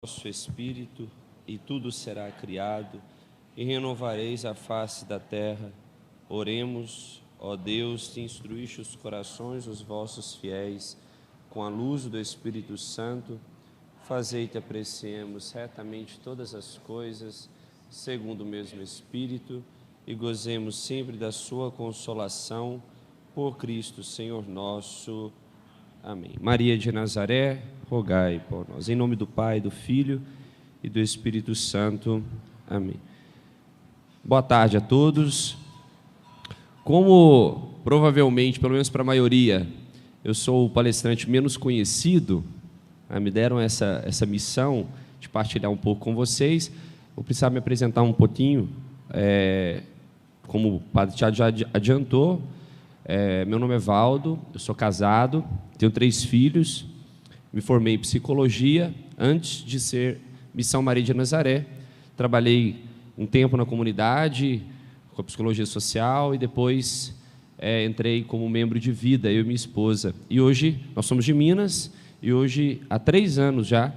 vosso Espírito, e tudo será criado, e renovareis a face da terra. Oremos, ó Deus, que instruíste os corações dos vossos fiéis, com a luz do Espírito Santo, fazei que apreciemos retamente todas as coisas, segundo o mesmo Espírito, e gozemos sempre da sua consolação, por Cristo Senhor nosso. Amém. Maria de Nazaré, rogai por nós. Em nome do Pai, do Filho e do Espírito Santo. Amém. Boa tarde a todos. Como provavelmente, pelo menos para a maioria, eu sou o palestrante menos conhecido, me deram essa missão de partilhar um pouco com vocês. Vou precisar me apresentar um pouquinho, como o Padre Tiago já adiantou. Meu nome é Valdo, eu sou casado, tenho 3 filhos, me formei em psicologia antes de ser Missão Maria de Nazaré. Trabalhei um tempo na comunidade, com a psicologia social, e depois entrei como membro de vida, eu e minha esposa. E hoje, nós somos de Minas, e hoje, há 3 anos já,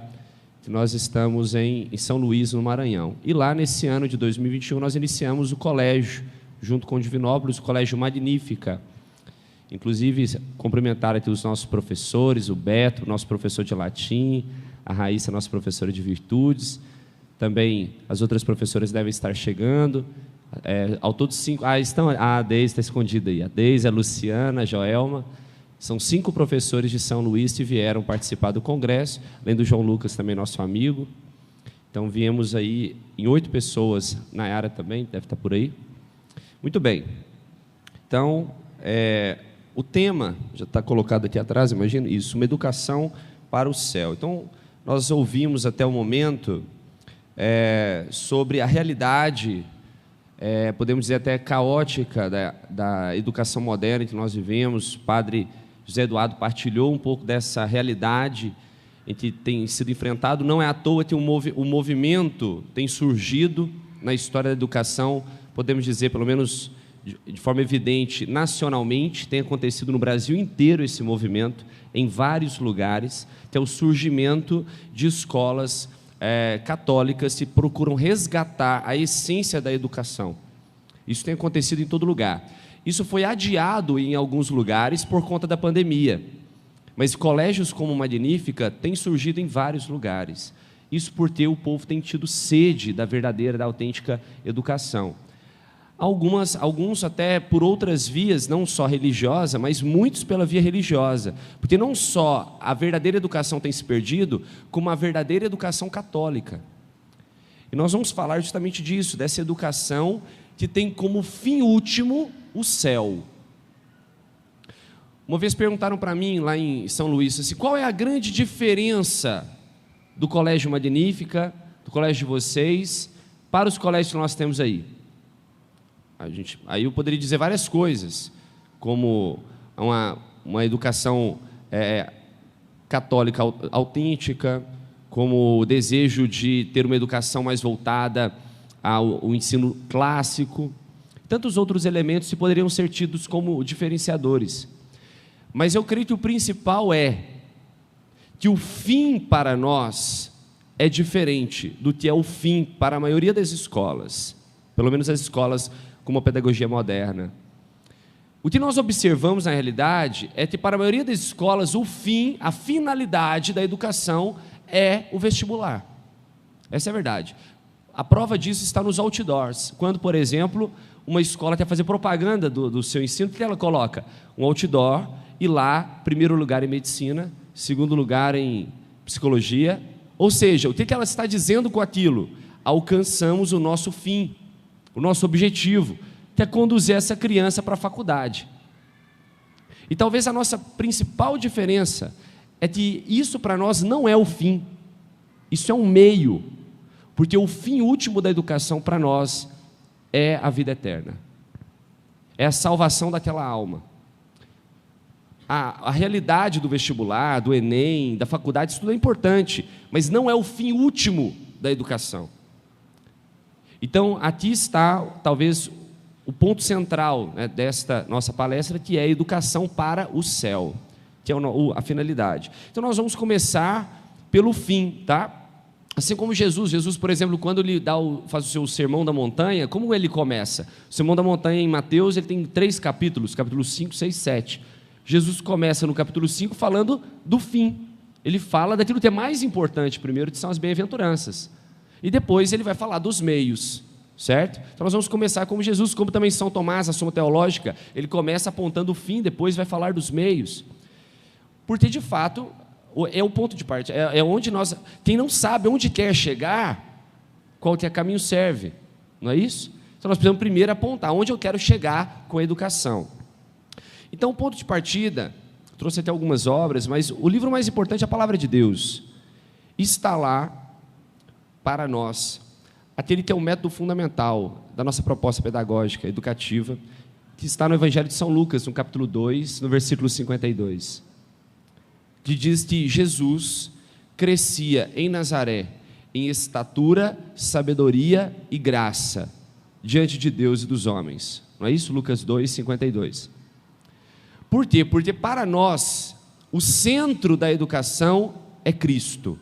que nós estamos em São Luís, no Maranhão. E lá, nesse ano de 2021, nós iniciamos o colégio, junto com o Divinópolis, o Colégio Magnífica. Inclusive, cumprimentar aqui os nossos professores, o Beto, nosso professor de latim, a Raíssa, nossa professora de virtudes, também as outras professoras devem estar chegando, ao todo 5, a Deise está escondida aí, a Deise, a Luciana, a Joelma, são 5 professores de São Luís que vieram participar do congresso, além do João Lucas, também nosso amigo. Então, viemos aí em 8 pessoas, Nayara também, deve estar por aí. Muito bem. Então, o tema já está colocado aqui atrás, imagina isso, uma educação para o céu. Então, nós ouvimos até o momento sobre a realidade, podemos dizer até caótica, da educação moderna que nós vivemos. O padre José Eduardo partilhou um pouco dessa realidade em que tem sido enfrentado. Não é à toa que o movimento tem surgido na história da educação, podemos dizer, pelo menos de forma evidente, nacionalmente, tem acontecido no Brasil inteiro esse movimento, em vários lugares, que é o surgimento de escolas católicas que procuram resgatar a essência da educação. Isso tem acontecido em todo lugar. Isso foi adiado em alguns lugares por conta da pandemia, mas colégios como o Magnífica têm surgido em vários lugares. Isso porque o povo tem tido sede da verdadeira, da autêntica educação. Alguns até por outras vias, não só religiosa, mas muitos pela via religiosa, porque não só a verdadeira educação tem se perdido, como a verdadeira educação católica. E nós vamos falar justamente disso, dessa educação que tem como fim último o céu. Uma vez perguntaram para mim, lá em São Luís, assim, qual é a grande diferença do Colégio Magnífica, do colégio de vocês, para os colégios que nós temos aí? Aí eu poderia dizer várias coisas, como uma educação católica autêntica, como o desejo de ter uma educação mais voltada ao ensino clássico. Tantos outros elementos que poderiam ser tidos como diferenciadores. Mas eu creio que o principal é que o fim para nós é diferente do que é o fim para a maioria das escolas, pelo menos as escolas com uma pedagogia moderna. O que nós observamos na realidade é que para a maioria das escolas o fim, a finalidade da educação é o vestibular. Essa é a verdade. A prova disso está nos outdoors. Quando, por exemplo, uma escola quer fazer propaganda do seu ensino, o que ela coloca? Um outdoor, e lá, primeiro lugar em medicina, segundo lugar em psicologia. Ou seja, o que ela está dizendo com aquilo? Alcançamos o nosso fim, o nosso objetivo, que é conduzir essa criança para a faculdade. E talvez a nossa principal diferença é que isso para nós não é o fim, isso é um meio, porque o fim último da educação para nós é a vida eterna, é a salvação daquela alma. A realidade do vestibular, do Enem, da faculdade, isso tudo é importante, mas não é o fim último da educação. Então, aqui está, talvez, o ponto central, desta nossa palestra, que é a educação para o céu, que é a finalidade. Então, nós vamos começar pelo fim, tá? Assim como Jesus, por exemplo, quando ele faz o seu Sermão da Montanha, como ele começa? O Sermão da Montanha em Mateus, ele tem 3 capítulos, capítulos 5, 6, 7. Jesus começa no capítulo 5 falando do fim. Ele fala daquilo que é mais importante primeiro, que são as bem-aventuranças. E depois ele vai falar dos meios, certo? Então nós vamos começar como Jesus, como também São Tomás, a Suma Teológica, ele começa apontando o fim, depois vai falar dos meios. Porque, de fato, é o ponto de partida, é onde nós, quem não sabe onde quer chegar, qualquer caminho serve, não é isso? Então nós precisamos primeiro apontar onde eu quero chegar com a educação. Então o ponto de partida, trouxe até algumas obras, mas o livro mais importante é a Palavra de Deus. Está lá para nós, aquele que é o método fundamental da nossa proposta pedagógica, educativa, que está no Evangelho de São Lucas, no capítulo 2, no versículo 52, que diz que Jesus crescia em Nazaré, em estatura, sabedoria e graça, diante de Deus e dos homens. Não é isso? Lucas 2, 52. Por quê? Porque para nós, o centro da educação é Cristo.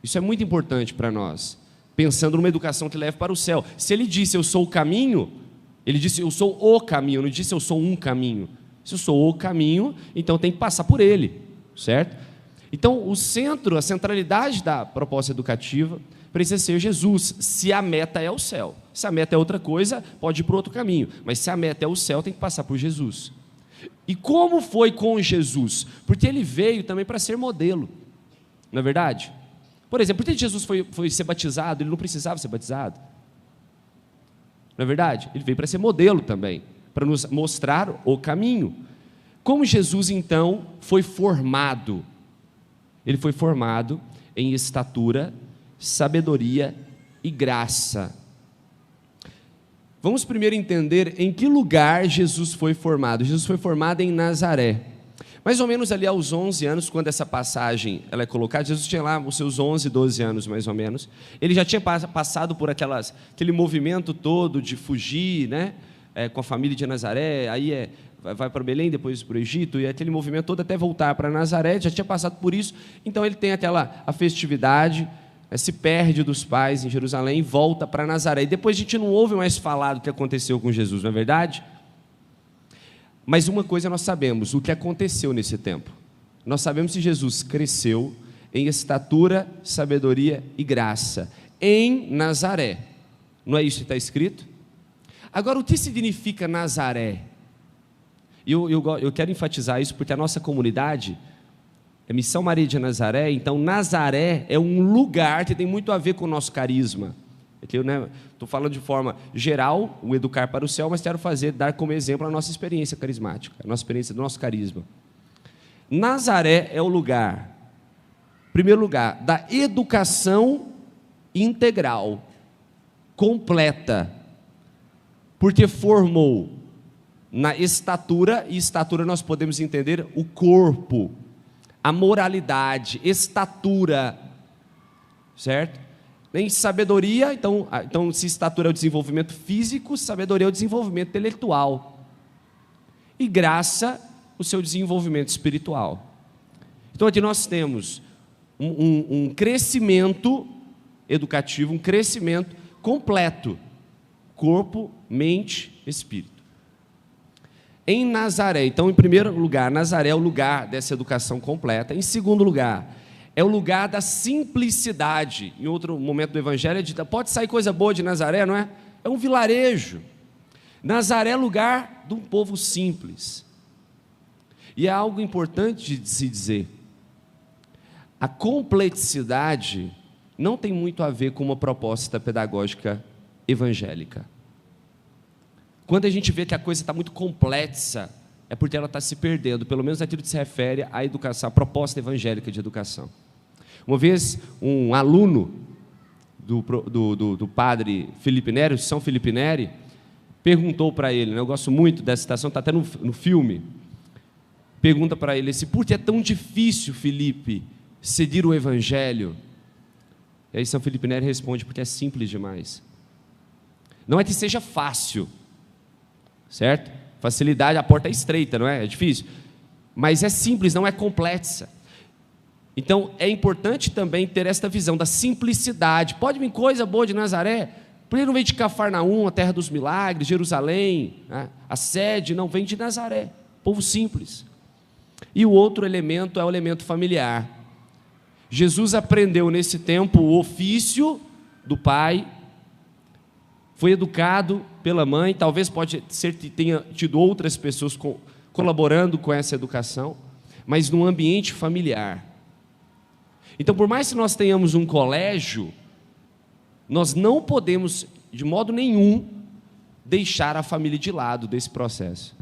Isso é muito importante para nós, pensando numa educação que leve para o céu. Se ele disse, eu sou o caminho, ele disse, eu sou o caminho, não disse, eu sou um caminho. Se eu sou o caminho, então tem que passar por ele, certo? Então, o centro, a centralidade da proposta educativa precisa ser Jesus, se a meta é o céu. Se a meta é outra coisa, pode ir para outro caminho, mas se a meta é o céu, tem que passar por Jesus. E como foi com Jesus? Porque ele veio também para ser modelo, não é verdade? Por exemplo, por que Jesus foi ser batizado? Ele não precisava ser batizado, não é verdade? Ele veio para ser modelo também, para nos mostrar o caminho. Como Jesus então foi formado? Ele foi formado em estatura, sabedoria e graça. Vamos primeiro entender em que lugar Jesus foi formado. Jesus foi formado em Nazaré. Mais ou menos ali aos 11 anos, quando essa passagem ela é colocada, Jesus tinha lá os seus 11, 12 anos mais ou menos. Ele já tinha passado por aquele movimento todo de fugir, né? Com a família de Nazaré, aí vai para Belém, depois para o Egito, e aquele movimento todo até voltar para Nazaré, já tinha passado por isso. Então ele tem a festividade, se perde dos pais em Jerusalém e volta para Nazaré. E depois a gente não ouve mais falar do que aconteceu com Jesus, não é verdade? Mas uma coisa nós sabemos, o que aconteceu nesse tempo. Nós sabemos que Jesus cresceu em estatura, sabedoria e graça, em Nazaré. Não é isso que está escrito? Agora, o que significa Nazaré? Eu quero enfatizar isso porque a nossa comunidade é Missão Maria de Nazaré, então Nazaré é um lugar que tem muito a ver com o nosso carisma. Estou falando de forma geral, o educar para o céu, mas quero dar como exemplo a nossa experiência carismática, a nossa experiência do nosso carisma. Nazaré é o lugar, primeiro lugar, da educação integral, completa, porque formou na estatura, e estatura nós podemos entender o corpo, a moralidade, estatura, certo? Em sabedoria, então se estatura é o desenvolvimento físico, sabedoria é o desenvolvimento intelectual. E graça, o seu desenvolvimento espiritual. Então aqui nós temos um crescimento educativo, um crescimento completo. Corpo, mente, espírito. Em Nazaré, então em primeiro lugar, Nazaré é o lugar dessa educação completa. Em segundo lugar, é o lugar da simplicidade. Em outro momento do Evangelho, pode sair coisa boa de Nazaré, não é? É um vilarejo. Nazaré é lugar de um povo simples. E é algo importante de se dizer. A complexidade não tem muito a ver com uma proposta pedagógica evangélica. Quando a gente vê que a coisa está muito complexa, é porque ela está se perdendo, pelo menos naquilo que se refere à educação, à proposta evangélica de educação. Uma vez, um aluno do padre Felipe Neri, São Felipe Neri, perguntou para ele, eu gosto muito dessa citação, está até no filme, pergunta para ele, por que é tão difícil, Felipe, seguir o evangelho? E aí São Felipe Neri responde, porque é simples demais. Não é que seja fácil, certo? Facilidade, a porta é estreita, não é? É difícil. Mas é simples, não é complexa. Então, é importante também ter esta visão da simplicidade. Pode vir coisa boa de Nazaré, por que não vem de Cafarnaum, a terra dos milagres, Jerusalém, né? A sede, não, vem de Nazaré, povo simples. E o outro elemento é o elemento familiar. Jesus aprendeu nesse tempo o ofício do pai, foi educado pela mãe, talvez pode ser que tenha tido outras pessoas colaborando com essa educação, mas num ambiente familiar. Então, por mais que nós tenhamos um colégio, nós não podemos, de modo nenhum, deixar a família de lado desse processo.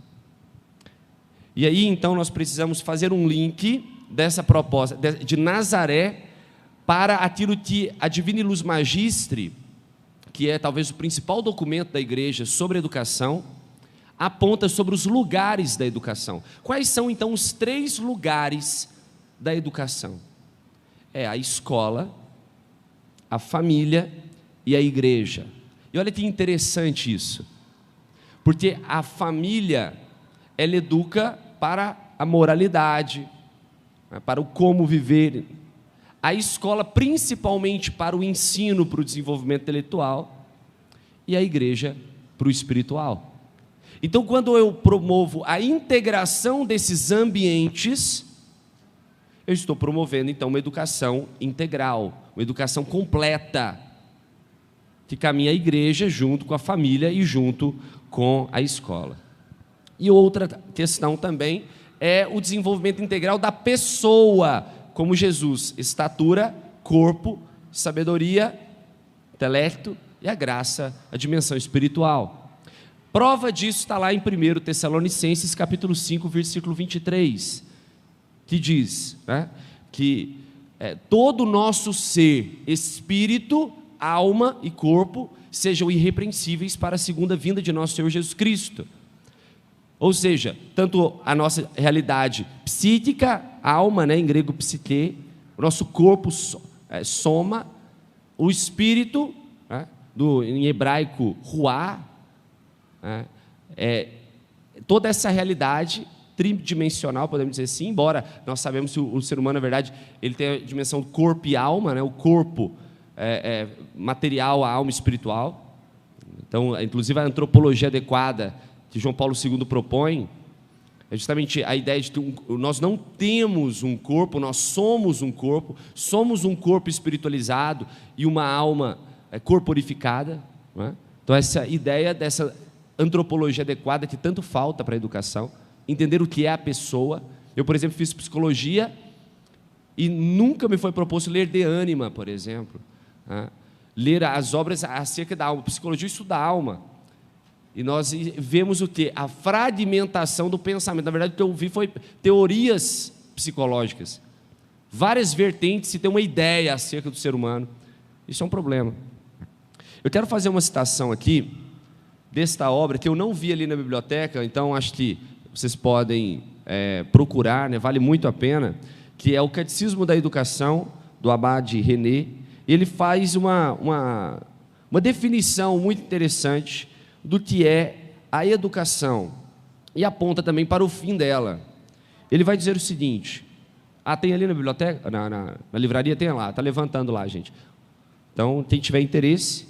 E aí, então, nós precisamos fazer um link dessa proposta de Nazaré para aquilo que a Divina Luz Magistre, que é talvez o principal documento da igreja sobre educação, aponta sobre os lugares da educação. Quais são, então, os 3 lugares da educação? É a escola, a família e a igreja. E olha que interessante isso, porque a família, ela educa para a moralidade, para o como viver, a escola principalmente para o ensino, para o desenvolvimento intelectual, e a igreja para o espiritual. Então, quando eu promovo a integração desses ambientes, eu estou promovendo, então, uma educação integral, uma educação completa, que caminha a igreja junto com a família e junto com a escola. E outra questão também é o desenvolvimento integral da pessoa, como Jesus: estatura, corpo, sabedoria, intelecto e a graça, a dimensão espiritual. Prova disso está lá em 1 Tessalonicenses, capítulo 5, versículo 23, que diz, né, que todo o nosso ser, espírito, alma e corpo, sejam irrepreensíveis para a segunda vinda de nosso Senhor Jesus Cristo. Ou seja, tanto a nossa realidade psíquica, alma, né, em grego psique, o nosso corpo, soma, o espírito, né, em hebraico, ruá, toda essa realidade tridimensional, podemos dizer assim, embora nós sabemos que o ser humano, na verdade, ele tem a dimensão do corpo e alma, né, o corpo material, a alma espiritual. Então, inclusive a antropologia adequada que João Paulo II propõe é justamente a ideia de que nós não temos um corpo, nós somos um corpo espiritualizado e uma alma corporificada, não é? Então, essa ideia dessa antropologia adequada que tanto falta para a educação, entender o que é a pessoa. Eu, por exemplo, fiz psicologia e nunca me foi proposto ler De Anima, por exemplo, né? Ler as obras acerca da alma. Psicologia estuda a alma. E nós vemos o quê? A fragmentação do pensamento. Na verdade, o que eu vi foi teorias psicológicas. Várias vertentes, se tem uma ideia acerca do ser humano. Isso é um problema. Eu quero fazer uma citação aqui, desta obra, que eu não vi ali na biblioteca, então acho que vocês podem procurar, né? Vale muito a pena, que é o Catecismo da Educação, do Abade René. Ele faz uma definição muito interessante do que é a educação, e aponta também para o fim dela. Ele vai dizer o seguinte, tem ali na biblioteca, na livraria, tem lá, está levantando lá, gente. Então, quem tiver interesse,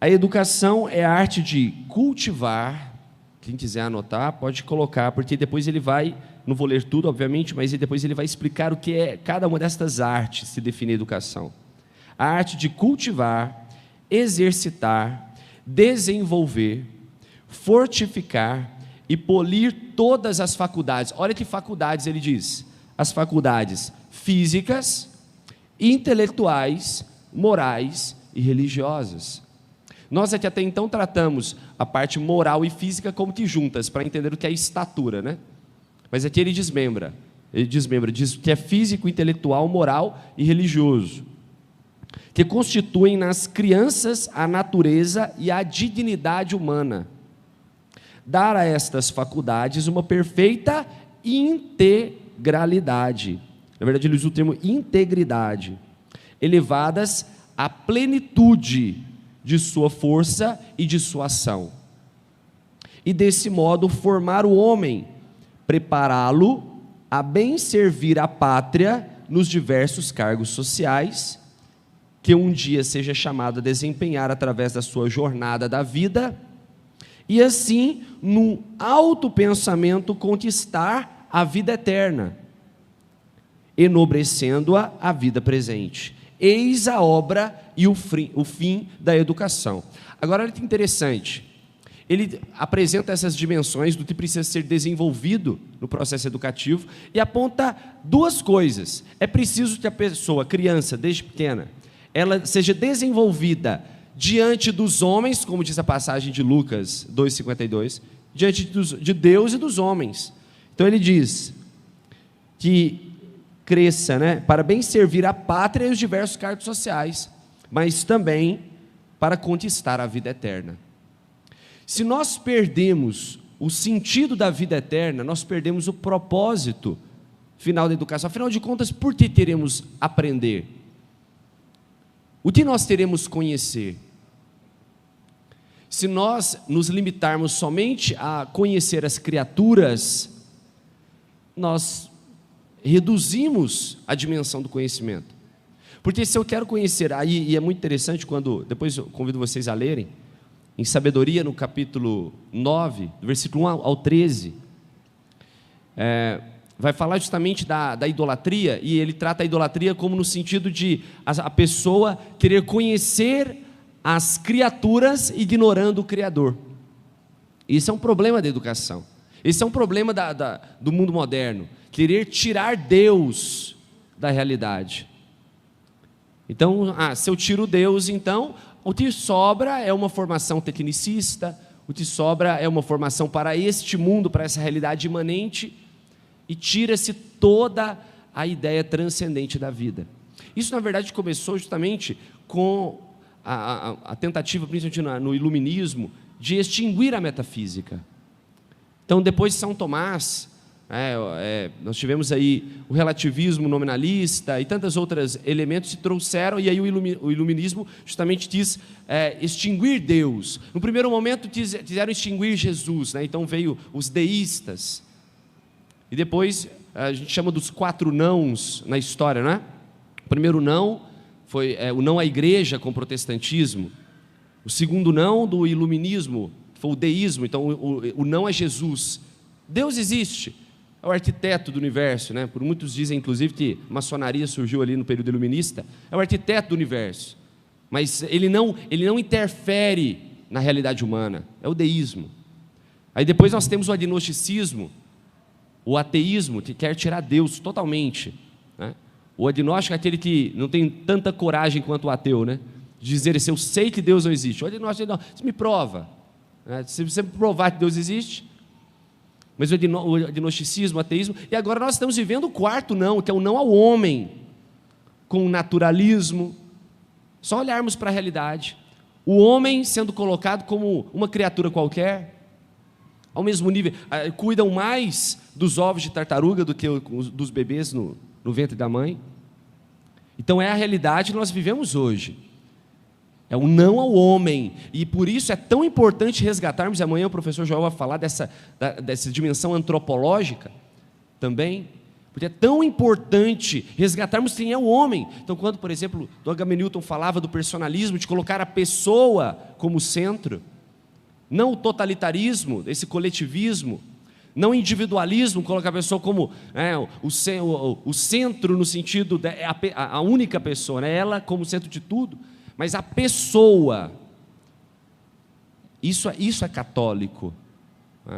a educação é a arte de cultivar. Quem quiser anotar, pode colocar, porque depois ele vai, não vou ler tudo, obviamente, mas depois ele vai explicar o que é cada uma destas artes, se define a educação. A arte de cultivar, exercitar, desenvolver, fortificar e polir todas as faculdades. Olha que faculdades ele diz: as faculdades físicas, intelectuais, morais e religiosas. Nós aqui até então tratamos a parte moral e física como que juntas, para entender o que é estatura, né? Mas aqui ele desmembra, diz que é físico, intelectual, moral e religioso, que constituem nas crianças a natureza e a dignidade humana. Dar a estas faculdades uma perfeita integralidade. Na verdade, ele usa o termo integridade, elevadas à plenitude de sua força e de sua ação. E desse modo formar o homem, prepará-lo a bem servir a pátria nos diversos cargos sociais que um dia seja chamado a desempenhar através da sua jornada da vida, e assim, no autopensamento, conquistar a vida eterna, enobrecendo-a a vida presente. Eis a obra e o fim da educação. Agora, olha que interessante, ele apresenta essas dimensões do que precisa ser desenvolvido no processo educativo e aponta duas coisas. É preciso que a pessoa, a criança, desde pequena, ela seja desenvolvida diante dos homens, como diz a passagem de Lucas 2,52, diante de Deus e dos homens. Então ele diz que cresça, para bem servir a pátria e os diversos cargos sociais, mas também para conquistar a vida eterna. Se nós perdemos o sentido da vida eterna, nós perdemos o propósito final da educação. Afinal de contas, por que teremos aprender? O que nós teremos conhecer? Se nós nos limitarmos somente a conhecer as criaturas, nós reduzimos a dimensão do conhecimento. Porque se eu quero conhecer, e é muito interessante quando, depois eu convido vocês a lerem, em Sabedoria, no capítulo 9, do versículo 1 ao 13, vai falar justamente da idolatria, e ele trata a idolatria como no sentido de a pessoa querer conhecer as criaturas ignorando o Criador. Isso é um problema da educação. Esse é um problema do mundo moderno, querer tirar Deus da realidade. Então, se eu tiro Deus, então, o que sobra é uma formação tecnicista, o que sobra é uma formação para este mundo, para essa realidade imanente, e tira-se toda a ideia transcendente da vida. Isso, na verdade, começou justamente com a tentativa, principalmente no iluminismo, de extinguir a metafísica. Então, depois de São Tomás, nós tivemos aí o relativismo nominalista e tantos outros elementos se trouxeram, e aí o iluminismo justamente quis extinguir Deus. No primeiro momento quiseram extinguir Jesus, então veio os deístas, e depois a gente chama dos 4 nãos na história, não é? O primeiro não foi o não à igreja com o protestantismo, o segundo não do iluminismo foi o deísmo, então o não é Jesus. Deus existe, é o arquiteto do universo, Por muitos dizem, inclusive, que a maçonaria surgiu ali no período iluminista, é o arquiteto do universo, mas ele não interfere na realidade humana, é o deísmo. Aí depois nós temos o agnosticismo, o ateísmo, que quer tirar Deus totalmente, O agnóstico é aquele que não tem tanta coragem quanto o ateu, de dizer assim, eu sei que Deus não existe. O agnóstico, não, você me prova, se você provar que Deus existe. Mas o agnosticismo, o ateísmo, e agora nós estamos vivendo o 4 não, que é o não ao homem, com o naturalismo. Só olharmos para a realidade, o homem sendo colocado como uma criatura qualquer, ao mesmo nível, cuidam mais dos ovos de tartaruga do que dos bebês no ventre da mãe. Então é a realidade que nós vivemos hoje, é o não ao homem, e por isso é tão importante resgatarmos, e amanhã o professor Joel vai falar dessa dimensão antropológica também, porque é tão importante resgatarmos quem é o homem. Então, quando, por exemplo, Dom Agamenilton falava do personalismo, de colocar a pessoa como centro, não o totalitarismo, esse coletivismo, não o individualismo, colocar a pessoa como o centro no sentido a única pessoa, ela como centro de tudo, mas a pessoa, isso é católico.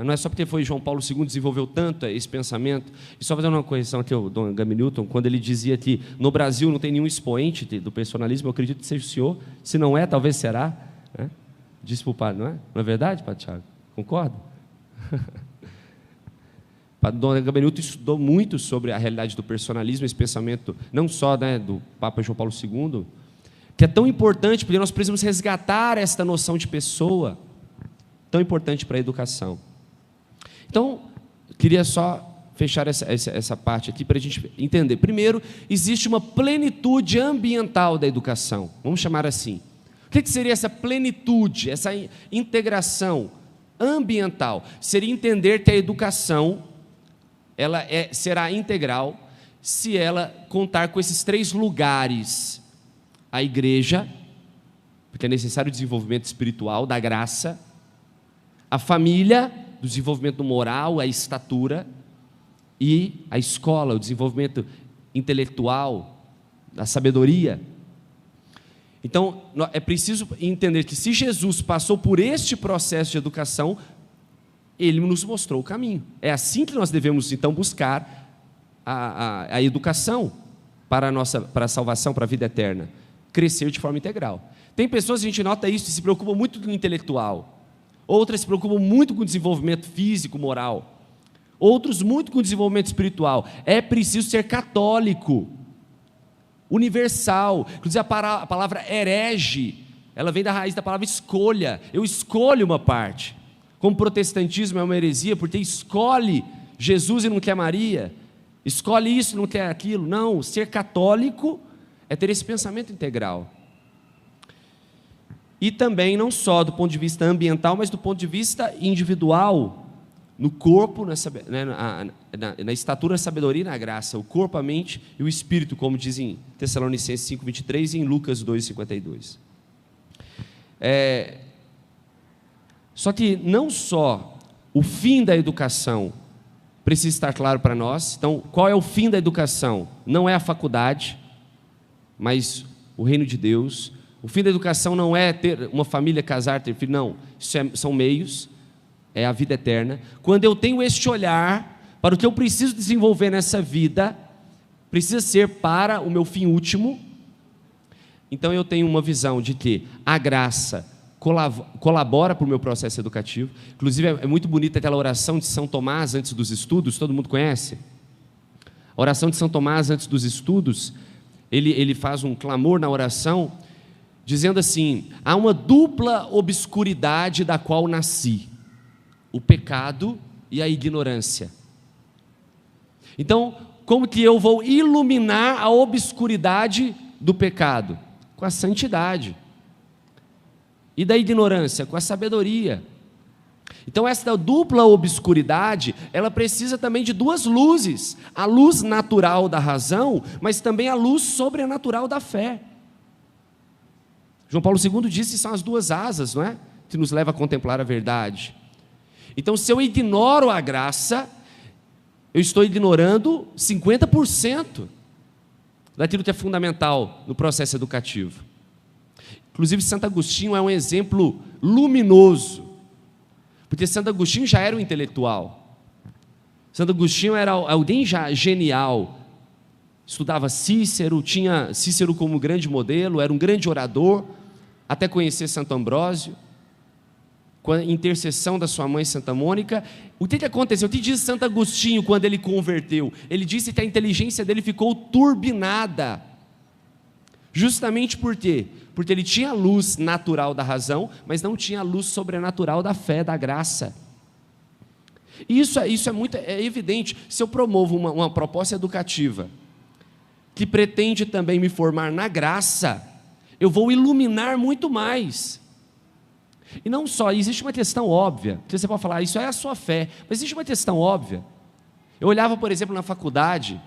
Não é só porque foi João Paulo II que desenvolveu tanto esse pensamento. E só fazendo uma correção aqui, o Dom Agamenilton, quando ele dizia que no Brasil não tem nenhum expoente do personalismo, eu acredito que seja o senhor, se não é, talvez será, disse para o padre, não é? Não é verdade, padre Tiago? Concorda? O padre Dom Agamenilton estudou muito sobre a realidade do personalismo, esse pensamento, não só do Papa João Paulo II, que é tão importante, porque nós precisamos resgatar esta noção de pessoa, tão importante para a educação. Então, queria só fechar essa parte aqui para a gente entender. Primeiro, existe uma plenitude ambiental da educação, vamos chamar assim. O que seria essa plenitude, essa integração ambiental? Seria entender que a educação será integral se ela contar com esses 3 lugares: a igreja, porque é necessário o desenvolvimento espiritual, da graça; a família, do desenvolvimento moral, a estatura; e a escola, o desenvolvimento intelectual, da sabedoria. Então, é preciso entender que se Jesus passou por este processo de educação, Ele nos mostrou o caminho. É assim que nós devemos, então, buscar a educação para a salvação, para a vida eterna. Crescer de forma integral. Tem pessoas, a gente nota isso, que se preocupam muito com o intelectual. Outras se preocupam muito com o desenvolvimento físico, moral. Outros muito com o desenvolvimento espiritual. É preciso ser católico, universal. Inclusive a palavra herege, ela vem da raiz da palavra escolha. Eu escolho uma parte. Como o protestantismo é uma heresia, porque escolhe Jesus e não quer Maria, escolhe isso e não quer aquilo. Não, ser católico é ter esse pensamento integral. E também não só do ponto de vista ambiental, mas do ponto de vista individual, no corpo, na estatura, na sabedoria e na graça, o corpo, a mente e o espírito, como diz em Tessalonicenses 5:23 e em Lucas 2:52. Só que não só o fim da educação precisa estar claro para nós. Então, qual é o fim da educação? Não é a faculdade, mas o reino de Deus. O fim da educação não é ter uma família, casar, ter filho, não. Isso são meios, é a vida eterna. Quando eu tenho este olhar para o que eu preciso desenvolver nessa vida, precisa ser para o meu fim último. Então eu tenho uma visão de que a graça colabora para o meu processo educativo. Inclusive é muito bonita aquela oração de São Tomás antes dos estudos, todo mundo conhece? A oração de São Tomás antes dos estudos, ele faz um clamor na oração, dizendo assim: há uma dupla obscuridade da qual nasci, o pecado e a ignorância. Então, como que eu vou iluminar a obscuridade do pecado? Com a santidade. E da ignorância? Com a sabedoria. Então essa dupla obscuridade, ela precisa também de 2 luzes: a luz natural da razão, mas também a luz sobrenatural da fé. João Paulo II disse que são as 2 asas, não é? Que nos leva a contemplar a verdade. Então, se eu ignoro a graça, eu estou ignorando 50% daquilo que é fundamental no processo educativo. Inclusive, Santo Agostinho é um exemplo luminoso, porque Santo Agostinho já era um intelectual. Santo Agostinho era alguém já genial. Estudava Cícero, tinha Cícero como grande modelo, era um grande orador, até conhecer Santo Ambrósio, com a intercessão da sua mãe Santa Mônica. O que aconteceu? O que diz Santo Agostinho quando ele converteu? Ele disse que a inteligência dele ficou turbinada. Justamente por quê? Porque ele tinha a luz natural da razão, mas não tinha a luz sobrenatural da fé, da graça. E isso é evidente. Se eu promovo uma proposta educativa que pretende também me formar na graça, eu vou iluminar muito mais. E não só, existe uma questão óbvia, que você pode falar, isso é a sua fé, mas existe uma questão óbvia. Eu olhava, por exemplo, na faculdade,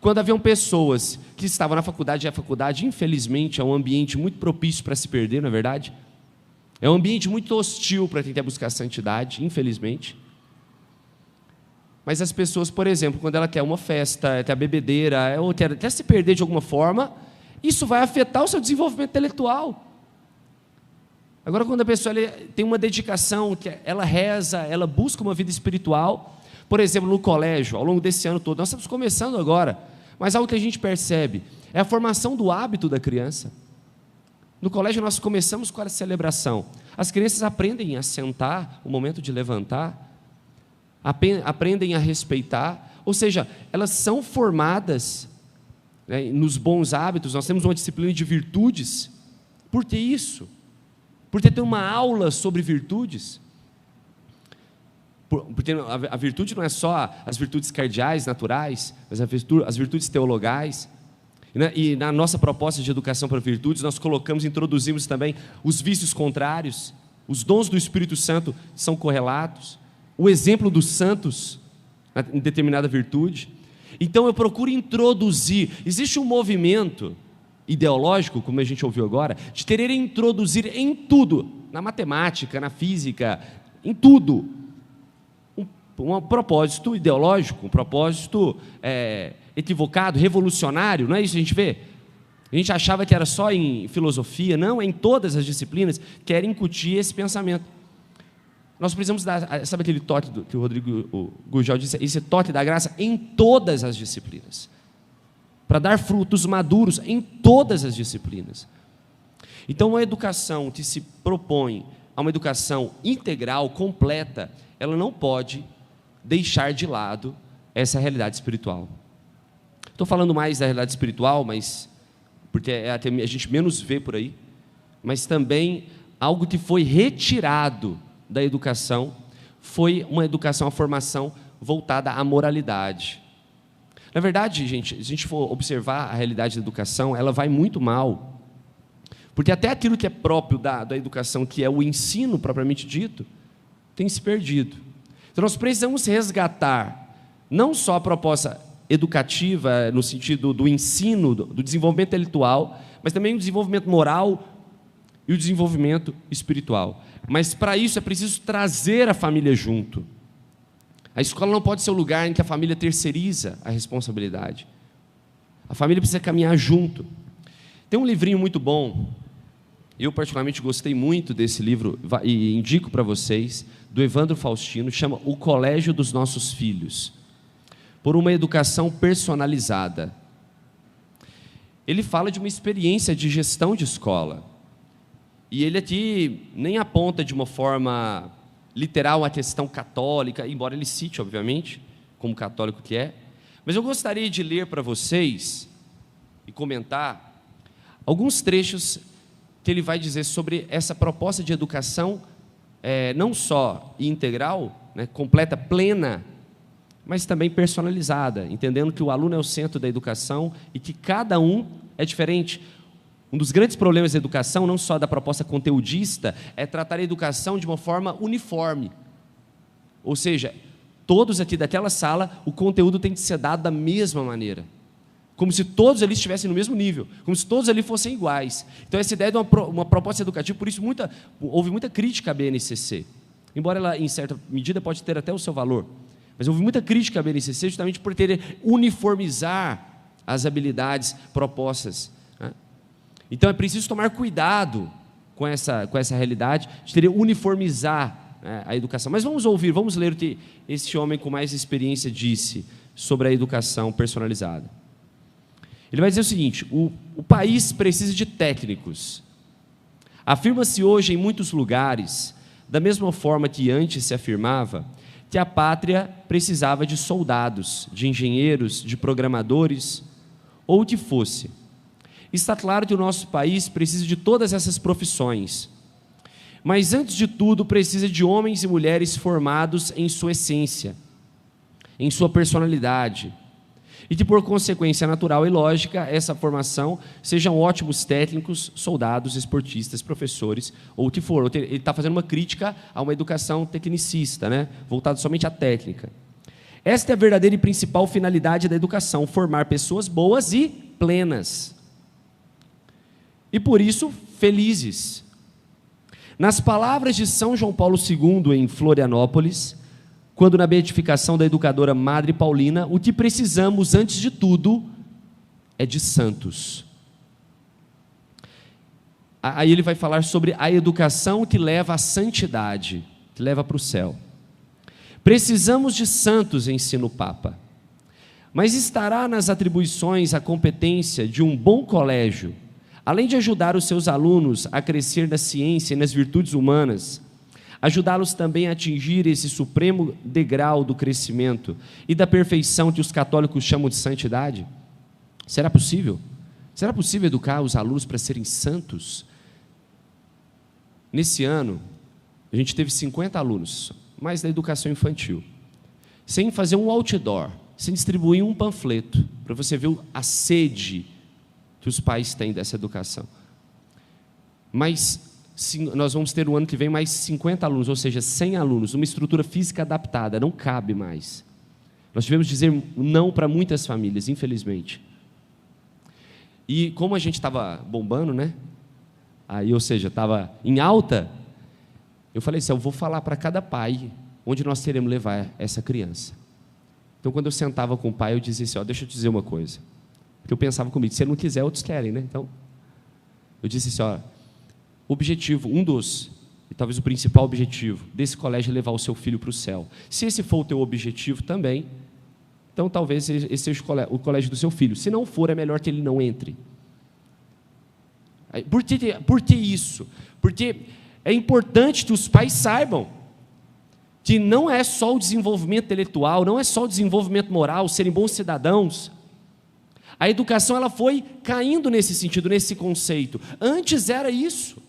quando haviam pessoas que estavam na faculdade, e a faculdade, infelizmente, é um ambiente muito propício para se perder, não é verdade? É um ambiente muito hostil para quem quer buscar santidade, infelizmente. Mas as pessoas, por exemplo, quando ela quer uma festa, quer a bebedeira, ou quer se perder de alguma forma, isso vai afetar o seu desenvolvimento intelectual. Agora, quando a pessoa tem uma dedicação, que ela reza, ela busca uma vida espiritual, por exemplo, no colégio, ao longo desse ano todo, nós estamos começando agora, mas algo que a gente percebe é a formação do hábito da criança. No colégio nós começamos com a celebração. As crianças aprendem a sentar, o momento de levantar, aprendem a respeitar, ou seja, elas são formadas, né, nos bons hábitos. Nós temos uma disciplina de virtudes. Por que isso? Porque tem uma aula sobre virtudes. Porque a virtude não é só as virtudes cardeais, naturais, mas as virtudes teologais. E na nossa proposta de educação para virtudes, nós introduzimos também os vícios contrários, os dons do Espírito Santo são correlatos, o exemplo dos santos, em determinada virtude. Então eu procuro introduzir. Existe um movimento ideológico, como a gente ouviu agora, de querer introduzir em tudo, na matemática, na física, em tudo, um propósito ideológico, um propósito equivocado, revolucionário. Não é isso que a gente vê? A gente achava que era só em filosofia. Não, é em todas as disciplinas que querem incutir esse pensamento. Nós precisamos dar, sabe aquele toque que o Rodrigo Gurgel disse, esse toque da graça em todas as disciplinas, para dar frutos maduros em todas as disciplinas. Então, a educação que se propõe a uma educação integral, completa, ela não pode deixar de lado essa realidade espiritual. Estou falando mais da realidade espiritual, mas porque a gente menos vê por aí, mas também algo que foi retirado da educação foi uma educação, a formação voltada à moralidade. Na verdade, gente, se a gente for observar a realidade da educação, ela vai muito mal, porque até aquilo que é próprio da educação, que é o ensino propriamente dito, tem se perdido. Então nós precisamos resgatar não só a proposta educativa no sentido do ensino, do desenvolvimento intelectual, mas também o desenvolvimento moral e o desenvolvimento espiritual. Mas para isso é preciso trazer a família junto. A escola não pode ser o lugar em que a família terceiriza a responsabilidade. A família precisa caminhar junto. Tem um livrinho muito bom, eu particularmente gostei muito desse livro e indico para vocês, do Evandro Faustino, chama O Colégio dos Nossos Filhos, por uma educação personalizada. Ele fala de uma experiência de gestão de escola. E ele aqui nem aponta de uma forma literal a questão católica, embora ele cite, obviamente, como católico que é. Mas eu gostaria de ler para vocês e comentar alguns trechos que ele vai dizer sobre essa proposta de educação, não só integral, né, completa, plena, mas também personalizada, entendendo que o aluno é o centro da educação e que cada um é diferente. Um dos grandes problemas da educação, não só da proposta conteudista, é tratar a educação de uma forma uniforme. Ou seja, todos aqui daquela sala, o conteúdo tem que ser dado da mesma maneira. Como se todos ali estivessem no mesmo nível, como se todos ali fossem iguais. Então, essa ideia de uma proposta educativa, por isso houve muita crítica à BNCC. Embora ela, em certa medida, pode ter até o seu valor. Mas houve muita crítica à BNCC justamente por querer uniformizar as habilidades propostas. Então é preciso tomar cuidado com essa realidade de querer uniformizar a educação. Mas vamos ler o que esse homem com mais experiência disse sobre a educação personalizada. Ele vai dizer o seguinte: o país precisa de técnicos. Afirma-se hoje em muitos lugares, da mesma forma que antes se afirmava, que a pátria precisava de soldados, de engenheiros, de programadores, ou o que fosse. Está claro que o nosso país precisa de todas essas profissões, mas antes de tudo precisa de homens e mulheres formados em sua essência, em sua personalidade, e que por consequência natural e lógica essa formação sejam ótimos técnicos, soldados, esportistas, professores, ou o que for. Ele está fazendo uma crítica a uma educação tecnicista, né? Voltada somente à técnica. Esta é a verdadeira e principal finalidade da educação, formar pessoas boas e plenas. E por isso, felizes. Nas palavras de São João Paulo II em Florianópolis, quando na beatificação da educadora Madre Paulina, o que precisamos, antes de tudo, é de santos. Aí ele vai falar sobre a educação que leva à santidade, que leva para o céu. Precisamos de santos, ensina o Papa. Mas estará nas atribuições a competência de um bom colégio, além de ajudar os seus alunos a crescer na ciência e nas virtudes humanas, ajudá-los também a atingir esse supremo degrau do crescimento e da perfeição que os católicos chamam de santidade? Será possível? Será possível educar os alunos para serem santos? Nesse ano, a gente teve 50 alunos, mais da educação infantil, sem fazer um outdoor, sem distribuir um panfleto, para você ver a sede que os pais têm dessa educação. Mas nós vamos ter no ano que vem mais 50 alunos, ou seja, 100 alunos, uma estrutura física adaptada, não cabe mais. Nós tivemos que dizer não para muitas famílias, infelizmente. E como a gente estava bombando, né? Aí, ou seja, estava em alta, eu falei assim, eu vou falar para cada pai onde nós teremos levar essa criança. Então, quando eu sentava com o pai, eu dizia assim, deixa eu te dizer uma coisa. Porque eu pensava comigo, se ele não quiser, outros querem, né? Então, eu disse assim, objetivo, e talvez o principal objetivo desse colégio é levar o seu filho para o céu. Se esse for o teu objetivo também, então talvez esse seja o colégio do seu filho. Se não for, é melhor que ele não entre. Por que isso? Porque é importante que os pais saibam que não é só o desenvolvimento intelectual, não é só o desenvolvimento moral, serem bons cidadãos. A educação ela foi caindo nesse sentido, nesse conceito. Antes era isso.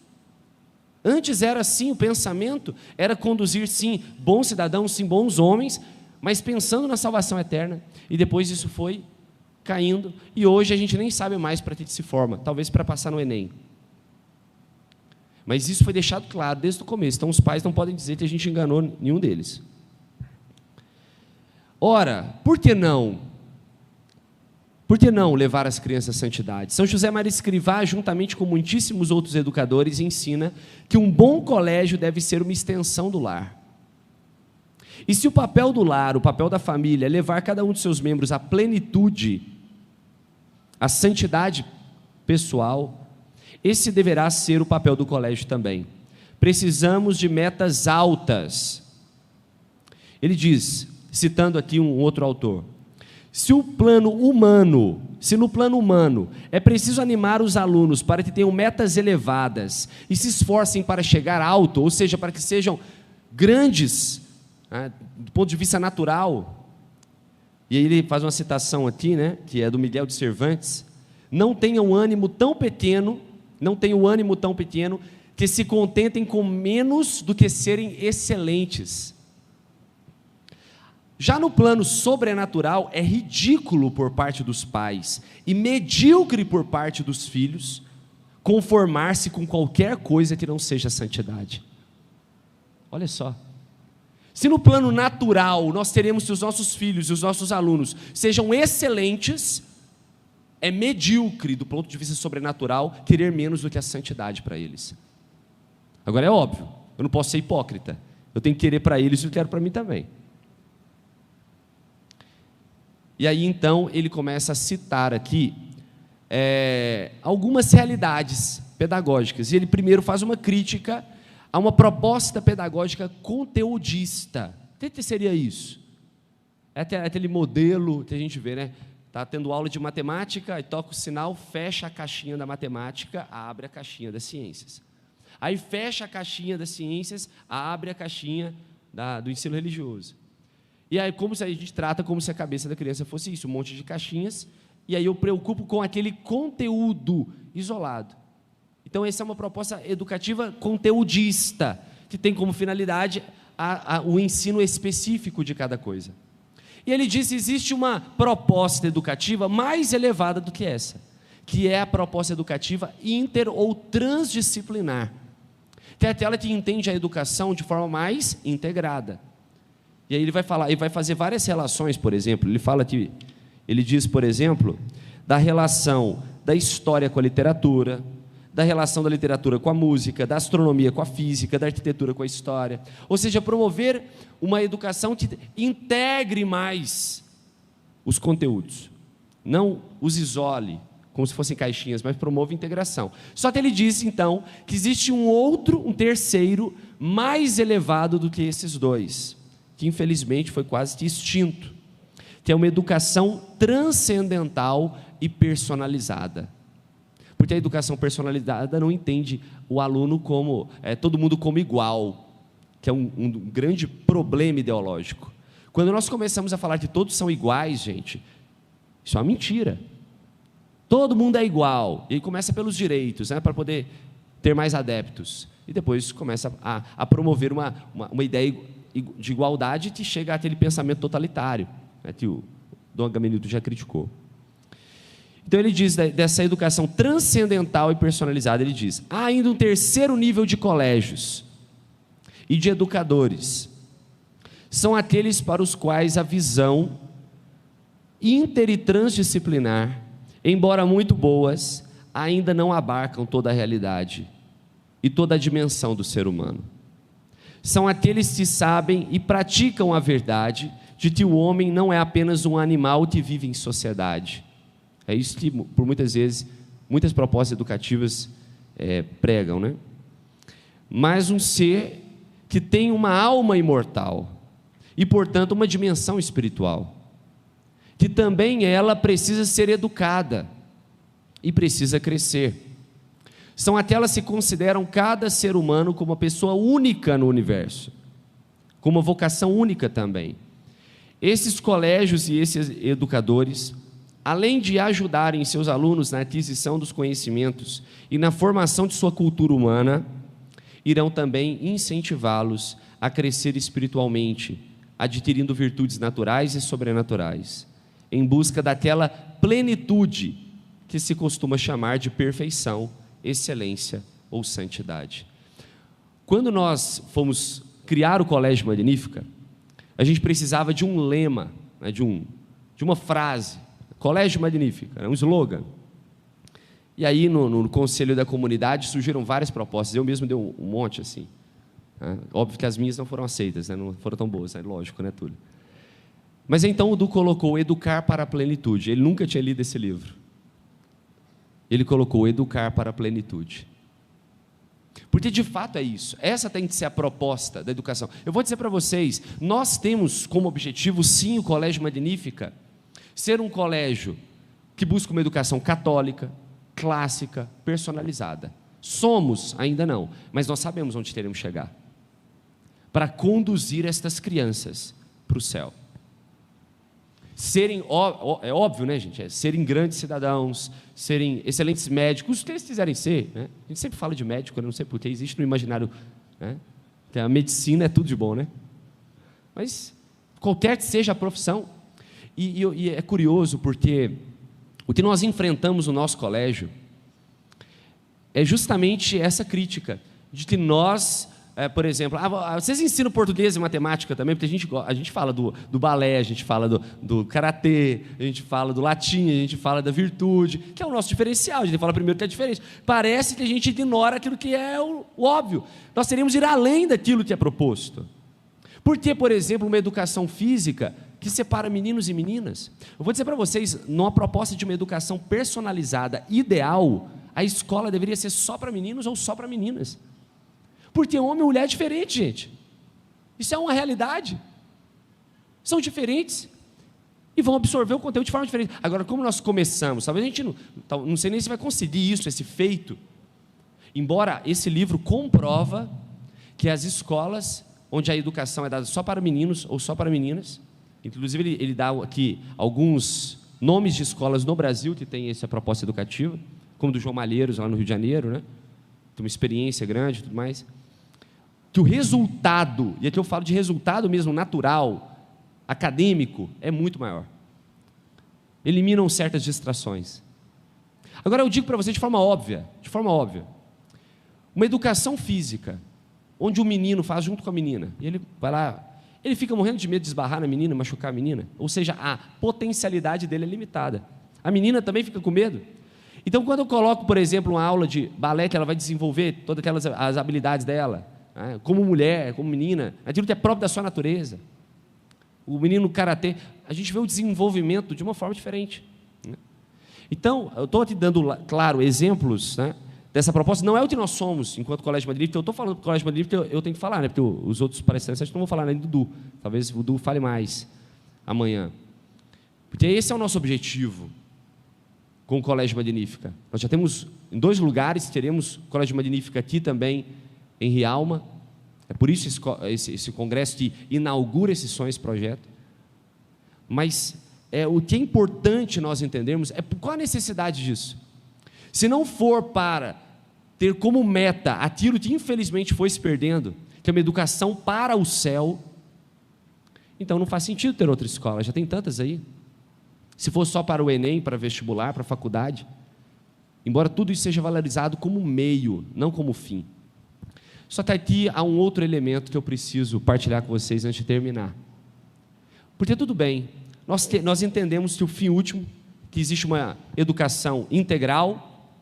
Antes era assim, o pensamento era conduzir, sim, bons cidadãos, sim, bons homens, mas pensando na salvação eterna. E depois isso foi caindo, e hoje a gente nem sabe mais para que se forma, talvez para passar no Enem. Mas isso foi deixado claro desde o começo, então os pais não podem dizer que a gente enganou nenhum deles. Ora, por que não? Por que não levar as crianças à santidade? São José Maria Escrivá, juntamente com muitíssimos outros educadores, ensina que um bom colégio deve ser uma extensão do lar. E se o papel do lar, o papel da família, é levar cada um de seus membros à plenitude, à santidade pessoal, esse deverá ser o papel do colégio também. Precisamos de metas altas. Ele diz, citando aqui um outro autor, se no plano humano é preciso animar os alunos para que tenham metas elevadas e se esforcem para chegar alto, ou seja, para que sejam grandes, do ponto de vista natural, e aí ele faz uma citação aqui, né, que é do Miguel de Cervantes, não tenham ânimo tão pequeno que se contentem com menos do que serem excelentes. Já no plano sobrenatural, é ridículo por parte dos pais e medíocre por parte dos filhos conformar-se com qualquer coisa que não seja santidade. Olha só. Se no plano natural nós teremos que os nossos filhos e os nossos alunos sejam excelentes, é medíocre do ponto de vista sobrenatural querer menos do que a santidade para eles. Agora é óbvio, eu não posso ser hipócrita. Eu tenho que querer para eles e eu quero para mim também. E aí então ele começa a citar aqui algumas realidades pedagógicas. E ele primeiro faz uma crítica a uma proposta pedagógica conteudista. O que seria isso? É aquele modelo que a gente vê, né? Está tendo aula de matemática, aí toca o sinal, fecha a caixinha da matemática, abre a caixinha das ciências. Aí fecha a caixinha das ciências, abre a caixinha do ensino religioso. E aí a gente trata como se a cabeça da criança fosse isso, um monte de caixinhas, e aí eu preocupo com aquele conteúdo isolado. Então essa é uma proposta educativa conteudista, que tem como finalidade o ensino específico de cada coisa. E ele diz que existe uma proposta educativa mais elevada do que essa, que é a proposta educativa inter ou transdisciplinar, que é aquela que entende a educação de forma mais integrada. E aí ele vai falar, ele vai fazer várias relações, por exemplo, ele diz, por exemplo, da relação da história com a literatura, da relação da literatura com a música, da astronomia com a física, da arquitetura com a história. Ou seja, promover uma educação que integre mais os conteúdos, não os isole, como se fossem caixinhas, mas promova integração. Só que ele diz, então, que existe um terceiro, mais elevado do que esses dois, que infelizmente foi quase que extinto, que é uma educação transcendental e personalizada. Porque a educação personalizada não entende o aluno como, todo mundo como igual, que é um grande problema ideológico. Quando nós começamos a falar que todos são iguais, gente, isso é uma mentira. Todo mundo é igual, e aí começa pelos direitos, para poder ter mais adeptos, e depois começa a promover uma ideia de igualdade que chega àquele pensamento totalitário, que o Dom Agamenildo já criticou. Então ele diz dessa educação transcendental e personalizada, ele diz, há ainda um terceiro nível de colégios e de educadores, são aqueles para os quais a visão inter e transdisciplinar, embora muito boas, ainda não abarcam toda a realidade e toda a dimensão do ser humano. São aqueles que sabem e praticam a verdade de que o homem não é apenas um animal que vive em sociedade. É isso que, por muitas vezes, muitas propostas educativas pregam, né? Mas um ser que tem uma alma imortal e, portanto, uma dimensão espiritual, que também ela precisa ser educada e precisa crescer. São aquelas que consideram cada ser humano como uma pessoa única no universo, com uma vocação única também. Esses colégios e esses educadores, além de ajudarem seus alunos na aquisição dos conhecimentos e na formação de sua cultura humana, irão também incentivá-los a crescer espiritualmente, adquirindo virtudes naturais e sobrenaturais, em busca daquela plenitude que se costuma chamar de perfeição, excelência ou santidade. Quando nós fomos criar o Colégio Magnífica, a gente precisava de um lema, né, de uma frase, Colégio Magnífica, um slogan. E aí no conselho da comunidade surgiram várias propostas, eu mesmo dei um monte assim, né? Óbvio que as minhas não foram aceitas, né? Não foram tão boas, né? Lógico, né, Túlio? Mas então o Du colocou Educar para a Plenitude. Ele nunca tinha lido esse livro. Ele colocou Educar para a Plenitude. Porque de fato é isso, essa tem que ser a proposta da educação. Eu vou dizer para vocês, nós temos como objetivo sim o Colégio Magnífica, ser um colégio que busca uma educação católica, clássica, personalizada. Somos, ainda não, mas nós sabemos onde teremos que chegar, para conduzir estas crianças para o céu. Serem, é óbvio, né, gente? Serem grandes cidadãos, serem excelentes médicos, o que eles quiserem ser, né? A gente sempre fala de médico, eu não sei porquê, existe no imaginário, né? Que a medicina é tudo de bom, né? Mas qualquer que seja a profissão, e é curioso porque o que nós enfrentamos no nosso colégio é justamente essa crítica de que nós, por exemplo, vocês ensinam português e matemática também, porque a gente fala do balé, a gente fala do karatê, a gente fala do latim, a gente fala da virtude, que é o nosso diferencial. A gente fala primeiro que é diferente. Parece que a gente ignora aquilo que é o óbvio. Nós teríamos que ir além daquilo que é proposto. Por que, por exemplo, uma educação física que separa meninos e meninas? Eu vou dizer para vocês, numa proposta de uma educação personalizada, ideal, a escola deveria ser só para meninos ou só para meninas. Porque homem e mulher é diferente, gente. Isso é uma realidade. São diferentes. E vão absorver o conteúdo de forma diferente. Agora, como nós começamos, talvez a gente não sei nem se vai conseguir isso, esse feito. Embora esse livro comprova que as escolas onde a educação é dada só para meninos ou só para meninas, inclusive ele dá aqui alguns nomes de escolas no Brasil que têm essa proposta educativa, como do João Malheiros, lá no Rio de Janeiro, né? Tem uma experiência grande e tudo mais. Que o resultado, e aqui eu falo de resultado mesmo natural, acadêmico, é muito maior. Eliminam certas distrações. Agora eu digo para você de forma óbvia, uma educação física, onde o menino faz junto com a menina, e ele vai lá, ele fica morrendo de medo de esbarrar na menina, machucar a menina, ou seja, a potencialidade dele é limitada. A menina também fica com medo. Então, quando eu coloco, por exemplo, uma aula de balé, que ela vai desenvolver todas aquelas as habilidades dela, né, como mulher, como menina, aquilo que é próprio da sua natureza. O menino karatê, a gente vê o desenvolvimento de uma forma diferente, né? Então, eu estou te dando, claro, exemplos, né, dessa proposta. Não é o que nós somos enquanto Colégio Magnífico. Eu estou falando do Colégio Magnífico, eu tenho que falar, né, porque os outros palestrantes acho que não vão falar nem do Du. Talvez o Du fale mais amanhã. Porque esse é o nosso objetivo com o Colégio Magnífica. Nós já temos em 2 lugares, teremos Colégio Magnífica aqui também, em Rialma. É por isso esse congresso que inaugura esse sonho, esse projeto. Mas o que é importante nós entendermos é qual a necessidade disso. Se não for para ter como meta aquilo que infelizmente foi se perdendo, que é uma educação para o céu, então não faz sentido ter outra escola, já tem tantas aí. Se for só para o Enem, para vestibular, para a faculdade, embora tudo isso seja valorizado como meio, não como fim. Só que aqui há um outro elemento que eu preciso partilhar com vocês antes de terminar. Porque tudo bem, nós entendemos que o fim último, que existe uma educação integral,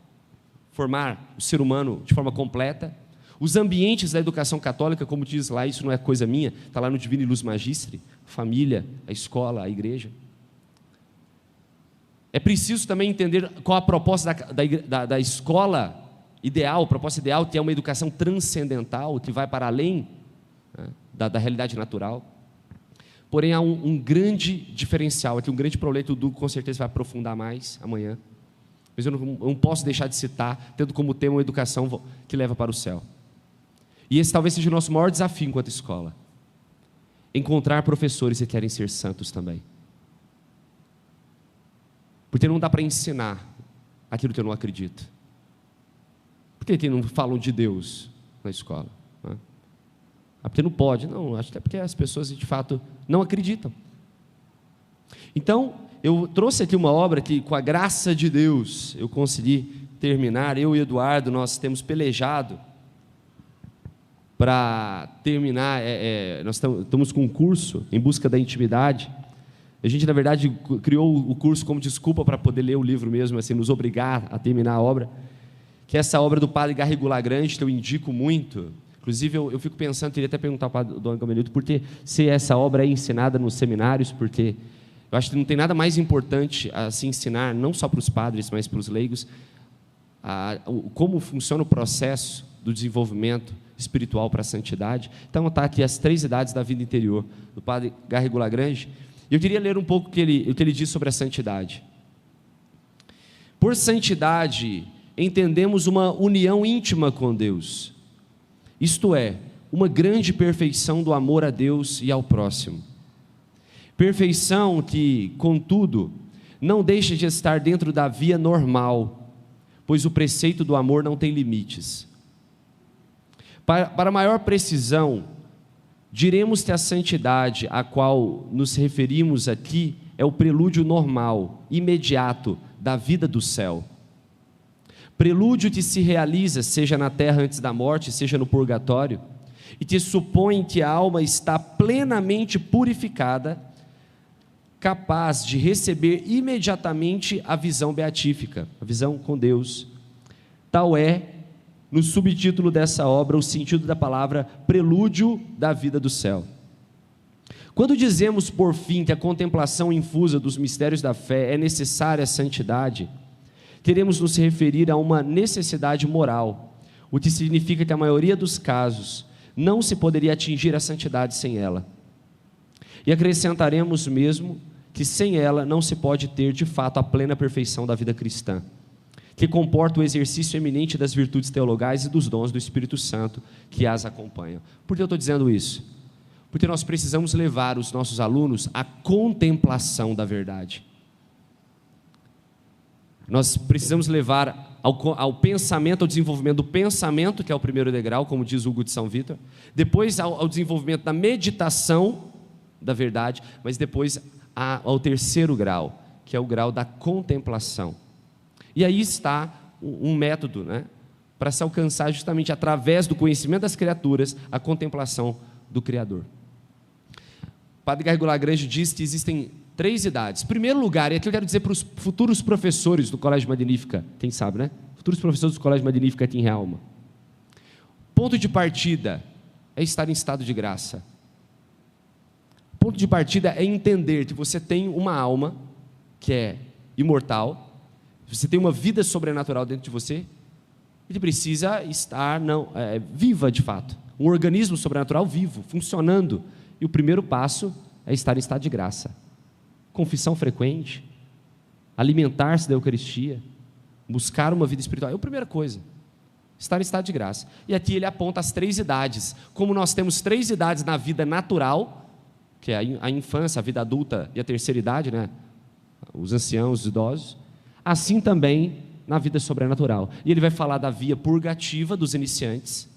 formar o ser humano de forma completa. Os ambientes da educação católica, como diz lá, isso não é coisa minha, está lá no Divino Ilus Magistri, família, a escola, a igreja. É preciso também entender qual a proposta da escola ideal, a proposta ideal, que é uma educação transcendental, que vai para além, né, da realidade natural. Porém, há um grande diferencial, aqui um grande problema que o Duque com certeza vai aprofundar mais amanhã, mas eu não posso deixar de citar, tendo como tema uma educação que leva para o céu. E esse talvez seja o nosso maior desafio enquanto escola, encontrar professores que querem ser santos também. Porque não dá para ensinar aquilo que eu não acredito. Por que não falam de Deus na escola? Porque não pode. Não, acho que é porque as pessoas de fato não acreditam. Então, eu trouxe aqui uma obra que, com a graça de Deus, eu consegui terminar. Eu e Eduardo, nós temos pelejado para terminar. Nós estamos com um curso em busca da intimidade. A gente, na verdade, criou o curso como desculpa para poder ler o livro mesmo, assim, nos obrigar a terminar a obra, que é essa obra do padre Garrigou Lagrange, que eu indico muito. Inclusive, eu fico pensando, queria até perguntar para o Dom Gamelito, por que se essa obra é ensinada nos seminários, porque eu acho que não tem nada mais importante a se ensinar, não só para os padres, mas para os leigos, como funciona o processo do desenvolvimento espiritual para a santidade. Então, está aqui as 3 idades da vida interior, do padre Garrigou Lagrange. Eu queria ler um pouco o que ele diz sobre a santidade. Por santidade, entendemos uma união íntima com Deus, isto é, uma grande perfeição do amor a Deus e ao próximo. Perfeição que, contudo, não deixa de estar dentro da via normal, pois o preceito do amor não tem limites. Para maior precisão, diremos que a santidade a qual nos referimos aqui é o prelúdio normal, imediato, da vida do céu. Prelúdio que se realiza, seja na terra antes da morte, seja no purgatório, e que supõe que a alma está plenamente purificada, capaz de receber imediatamente a visão beatífica, a visão com Deus. Tal é, no subtítulo dessa obra, o sentido da palavra prelúdio da vida do céu. Quando dizemos, por fim, que a contemplação infusa dos mistérios da fé é necessária à santidade, queremos nos referir a uma necessidade moral, o que significa que a maioria dos casos não se poderia atingir a santidade sem ela. E acrescentaremos mesmo que sem ela não se pode ter de fato a plena perfeição da vida cristã, que comporta o exercício eminente das virtudes teologais e dos dons do Espírito Santo que as acompanham. Por que eu estou dizendo isso? Porque nós precisamos levar os nossos alunos à contemplação da verdade. Nós precisamos levar ao pensamento, ao desenvolvimento do pensamento, que é o primeiro degrau, como diz Hugo de São Vítor, depois ao desenvolvimento da meditação da verdade, mas depois ao terceiro grau, que é o grau da contemplação. E aí está um método, né, para se alcançar justamente através do conhecimento das criaturas, a contemplação do Criador. O padre Garrigou Lagrange diz que existem 3 idades. Em primeiro lugar, e aqui eu quero dizer para os futuros professores do Colégio Magnífica, quem sabe, né? Futuros professores do Colégio Magnífica aqui em Realma. Ponto de partida é estar em estado de graça. Ponto de partida é entender que você tem uma alma que é imortal, você tem uma vida sobrenatural dentro de você, e que precisa estar viva de fato. Um organismo sobrenatural vivo, funcionando. E o primeiro passo é estar em estado de graça. Confissão frequente, alimentar-se da Eucaristia, buscar uma vida espiritual, é a primeira coisa, estar em estado de graça. E aqui ele aponta as 3 idades, como nós temos 3 idades na vida natural, que é a infância, a vida adulta e a terceira idade, né? Os anciãos, os idosos, assim também na vida sobrenatural. E ele vai falar da via purgativa dos iniciantes,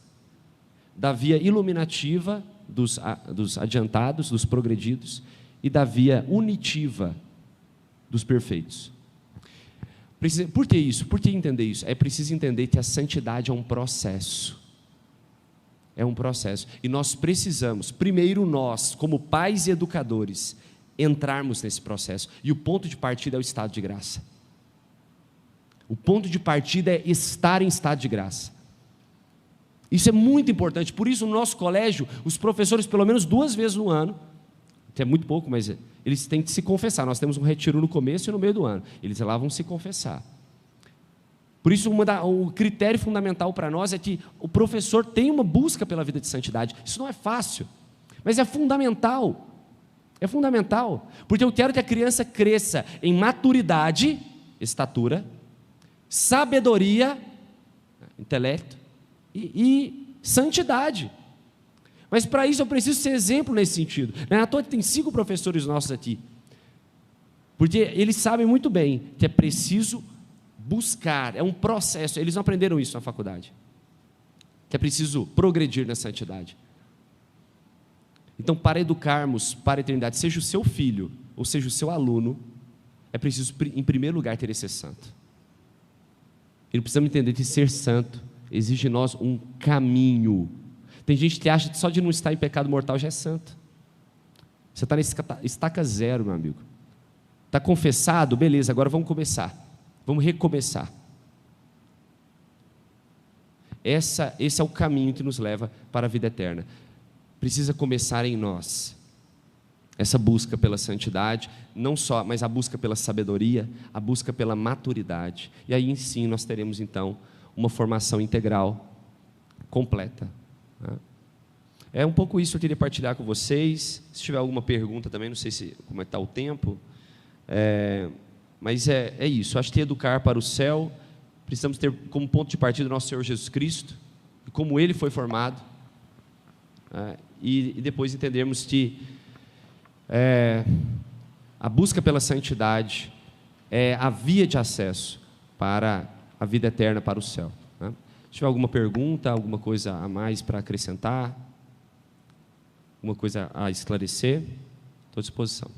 da via iluminativa dos adiantados, dos progredidos, e da via unitiva dos perfeitos. Por que isso? Por que entender isso? É preciso entender que a santidade é um processo. É um processo. E nós precisamos, primeiro nós, como pais e educadores, entrarmos nesse processo. E o ponto de partida é o estado de graça. O ponto de partida é estar em estado de graça. Isso é muito importante. Por isso, no nosso colégio, os professores, pelo menos 2 vezes no ano, que é muito pouco, mas eles têm que se confessar. Nós temos um retiro no começo e no meio do ano. Eles lá vão se confessar. Por isso, o critério fundamental para nós é que o professor tem uma busca pela vida de santidade. Isso não é fácil, mas é fundamental. É fundamental, porque eu quero que a criança cresça em maturidade, estatura, sabedoria, intelecto e santidade. Mas para isso eu preciso ser exemplo nesse sentido. Não é à toa que tem 5 professores nossos aqui, porque eles sabem muito bem que é preciso buscar, é um processo. Eles não aprenderam isso na faculdade, que é preciso progredir na santidade. Então, para educarmos para a eternidade, seja o seu filho ou seja o seu aluno, é preciso, em primeiro lugar, ter esse santo. Ele precisa entender que ser santo exige de nós um caminho. Tem gente que acha que só de não estar em pecado mortal já é santo. Você está na estaca 0, meu amigo. Está confessado? Beleza, agora vamos começar. Vamos recomeçar. Esse é o caminho que nos leva para a vida eterna. Precisa começar em nós. Essa busca pela santidade, não só, mas a busca pela sabedoria, a busca pela maturidade. E aí sim nós teremos então uma formação integral, completa. É um pouco isso que eu queria partilhar com vocês. Se tiver alguma pergunta também, não sei como é que está o tempo, mas é isso. Acho que educar para o céu, precisamos ter como ponto de partida o nosso Senhor Jesus Cristo, e como Ele foi formado, e depois entendermos que a busca pela santidade é a via de acesso para a vida eterna, para o céu. Se tiver alguma pergunta, alguma coisa a mais para acrescentar, alguma coisa a esclarecer, estou à disposição.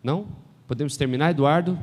Não? Podemos terminar, Eduardo?